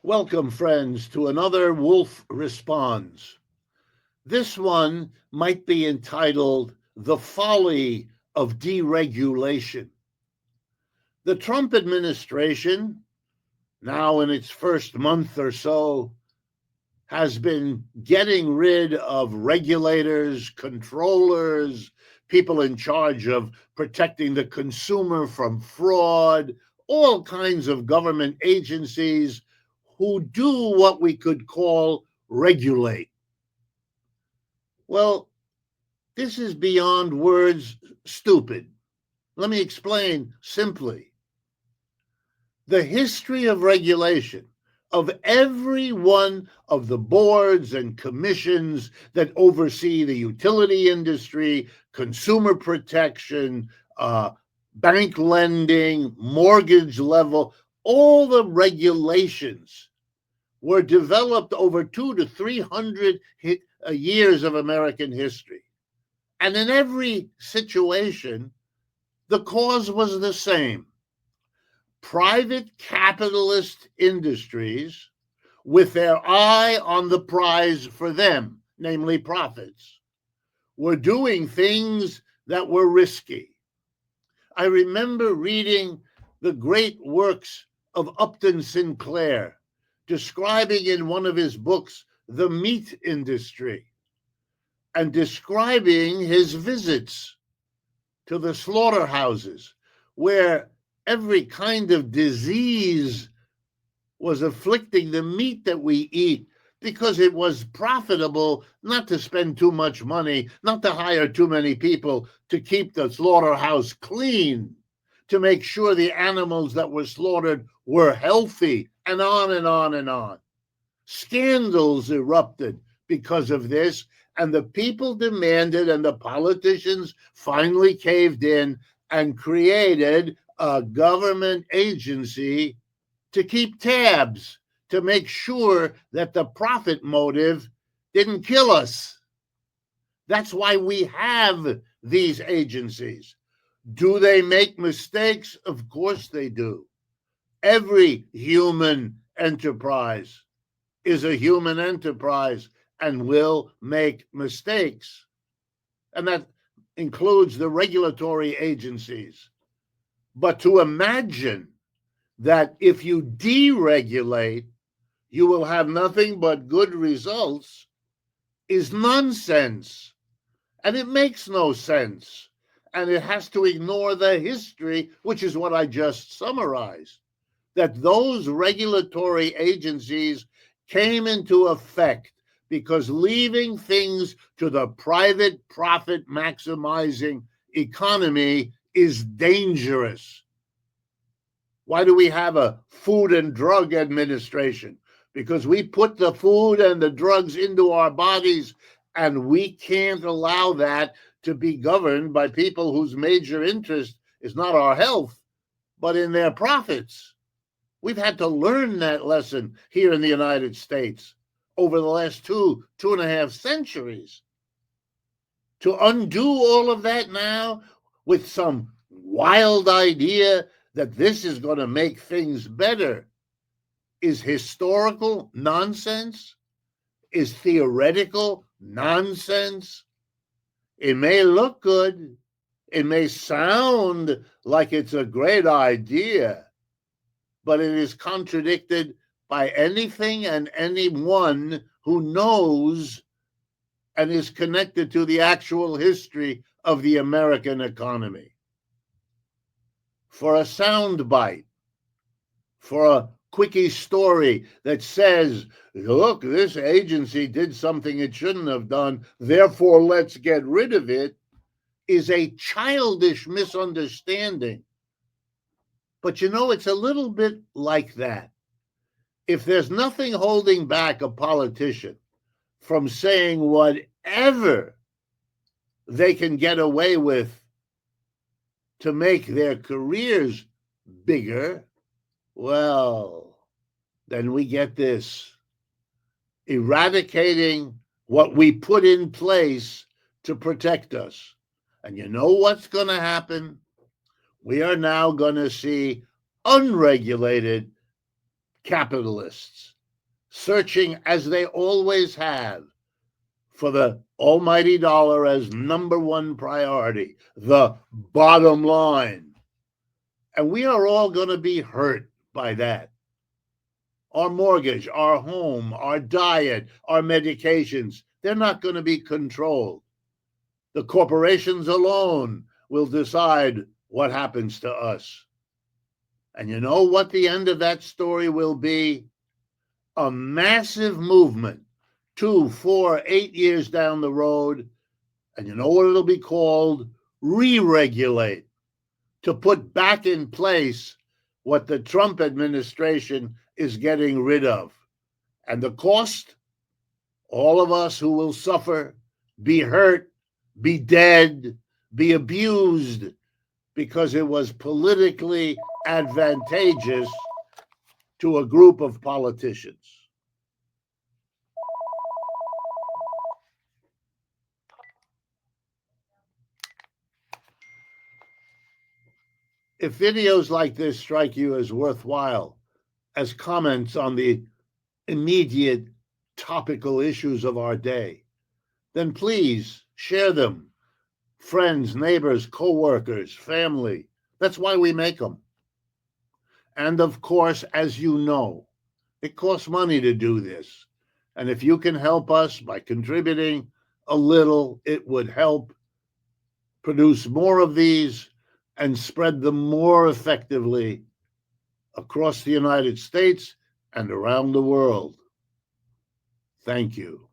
Welcome, friends, to another Wolff Responds. This one might be entitled The Folly of Deregulation. The Trump administration, now in its first month or so, has been getting rid of regulators, controllers, people in charge of protecting the consumer from fraud, all kinds of government agencies who do what we could call regulate. Well, this is beyond words stupid. Let me explain simply. The history of regulation of every one of the boards and commissions that oversee the utility industry, consumer protection, bank lending, mortgage level, all the regulations were developed over 200 to 300 years of American history. And in every situation, the cause was the same. Private capitalist industries, with their eye on the prize for them, namely profits, were doing things that were risky. I remember reading the great works of Upton Sinclair, describing in one of his books the meat industry and describing his visits to the slaughterhouses where every kind of disease was afflicting the meat that we eat because it was profitable not to spend too much money, not to hire too many people to keep the slaughterhouse clean, to make sure the animals that were slaughtered were healthy, and on and on and on. Scandals erupted because of this, and the people demanded, and the politicians finally caved in and created a government agency to keep tabs, to make sure that the profit motive didn't kill us. That's why we have these agencies. Do they make mistakes? Of course they do. Every human enterprise is a human enterprise and will make mistakes. And that includes the regulatory agencies. But to imagine that if you deregulate, you will have nothing but good results is nonsense. And it makes no sense. And it has to ignore the history, which is what I just summarized, that those regulatory agencies came into effect because leaving things to the private profit maximizing economy is dangerous. Why do we have a Food and Drug Administration? Because we put the food and the drugs into our bodies, and we can't allow that to be governed by people whose major interest is not our health, but in their profits. We've had to learn that lesson here in the United States over the last two and a half centuries. To undo all of that now with some wild idea that this is going to make things better is historical nonsense, is theoretical nonsense. It may look good, it may sound like it's a great idea, but it is contradicted by anything and anyone who knows and is connected to the actual history of the American economy. For a soundbite, for a quickie story that says, look, this agency did something it shouldn't have done, therefore let's get rid of it, is a childish misunderstanding. But it's a little bit like that. If there's nothing holding back a politician from saying whatever they can get away with to make their careers bigger, well, then we get this: eradicating what we put in place to protect us. And you know what's going to happen? We are now going to see unregulated capitalists, searching as they always have for the almighty dollar as number one priority, the bottom line. And we are all going to be hurt by that. Our mortgage, our home, our diet, our medications, they're not going to be controlled. The corporations alone will decide what happens to us. And you know what the end of that story will be? A massive movement 2, 4, 8 years down the road. And you know what it'll be called? Re-regulate, to put back in place what the Trump administration is getting rid of. And the cost? All of us who will suffer, be hurt, be dead, be abused, because it was politically advantageous to a group of politicians. If videos like this strike you as worthwhile, as comments on the immediate topical issues of our day, then please share them. Friends, neighbors, co-workers, family. That's why we make them. And of course, as you know, it costs money to do this. And if you can help us by contributing a little, it would help produce more of these and spread them more effectively across the United States and around the world. Thank you.